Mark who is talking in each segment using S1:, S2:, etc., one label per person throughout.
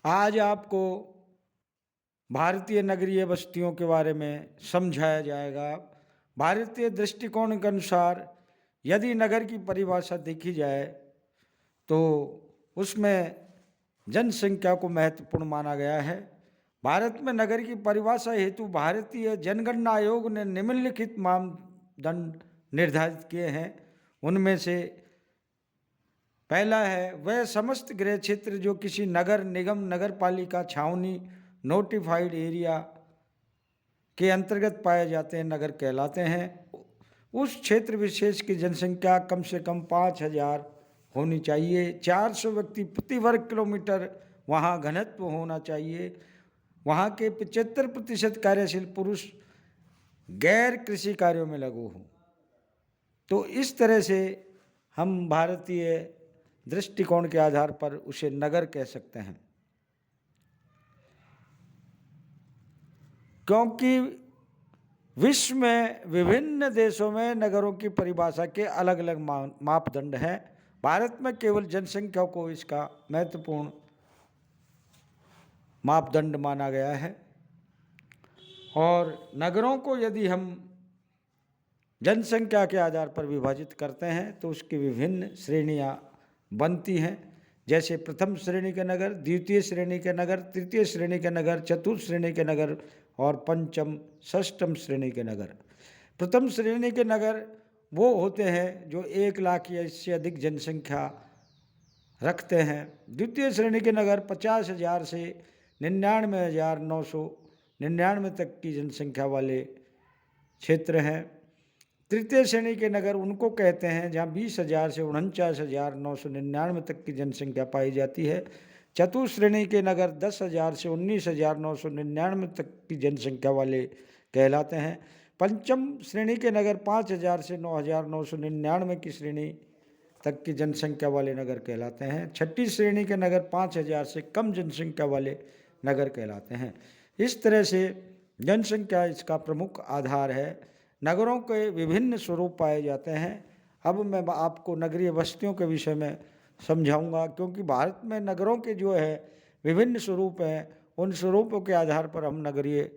S1: आज आपको भारतीय नगरीय बस्तियों के बारे में समझाया जाएगा। भारतीय दृष्टिकोण के अनुसार यदि नगर की परिभाषा देखी जाए तो उसमें जनसंख्या को महत्वपूर्ण माना गया है। भारत में नगर की परिभाषा हेतु भारतीय जनगणना आयोग ने निम्नलिखित मानदंड निर्धारित किए हैं। उनमें से पहला है वह समस्त गृह क्षेत्र जो किसी नगर निगम नगर पालिका छावनी नोटिफाइड एरिया के अंतर्गत पाए जाते हैं नगर कहलाते हैं। उस क्षेत्र विशेष की जनसंख्या कम से कम 5,000 होनी चाहिए। 400 व्यक्ति प्रति वर्ग किलोमीटर वहाँ घनत्व होना चाहिए। वहाँ के 75% कार्यशील पुरुष गैर कृषि कार्यों में लघु हों। तो इस तरह से हम भारतीय दृष्टिकोण के आधार पर उसे नगर कह सकते हैं, क्योंकि विश्व में विभिन्न देशों में नगरों की परिभाषा के अलग अलग मापदंड हैं। भारत में केवल जनसंख्या को इसका महत्वपूर्ण मापदंड माना गया है और नगरों को यदि हम जनसंख्या के आधार पर विभाजित करते हैं तो उसकी विभिन्न श्रेणियां बनती हैं, जैसे प्रथम श्रेणी के नगर, द्वितीय श्रेणी के नगर, तृतीय श्रेणी के नगर, चतुर्थ श्रेणी के नगर और पंचम षष्ठम श्रेणी के नगर। प्रथम श्रेणी के नगर वो होते हैं जो 1 लाख या इससे अधिक जनसंख्या रखते हैं। द्वितीय श्रेणी के नगर 50,000 से 99,999 तक की जनसंख्या वाले क्षेत्र हैं। तृतीय श्रेणी के नगर उनको कहते हैं जहाँ 20,000 से 49,999 तक की जनसंख्या पाई जाती है। चतुर्थ श्रेणी के नगर 10,000 से 19,999 तक की जनसंख्या वाले कहलाते हैं। पंचम श्रेणी के नगर 5,000 से 9,999 की श्रेणी तक की जनसंख्या वाले नगर कहलाते हैं। छठी श्रेणी के नगर 5,000 से कम जनसंख्या वाले नगर कहलाते हैं। इस तरह से जनसंख्या इसका प्रमुख आधार है। नगरों के विभिन्न स्वरूप पाए जाते हैं। अब मैं आपको नगरीय बस्तियों के विषय में समझाऊंगा, क्योंकि भारत में नगरों के जो है विभिन्न स्वरूप हैं। उन स्वरूपों के आधार पर हम नगरीय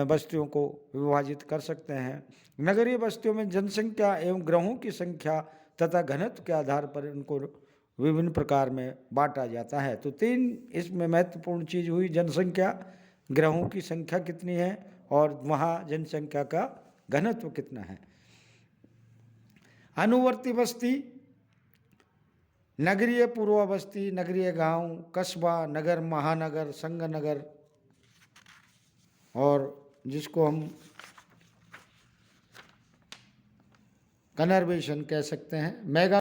S1: बस्तियों को विभाजित कर सकते हैं। नगरीय बस्तियों में जनसंख्या एवं ग्रहों की संख्या तथा घनत्व के आधार पर इनको विभिन्न प्रकार में बांटा जाता है। तो 3 इसमें महत्वपूर्ण चीज़ हुई, जनसंख्या, ग्रहों की संख्या कितनी है और वहाँ जनसंख्या का घनत्व कितना है। अनुवर्ती बस्ती, नगरीय पूर्व बस्ती, नगरीय गांव, कस्बा, नगर, महानगर, संघ नगर और जिसको हम कन्वर्जेशन कह सकते हैं, मेगा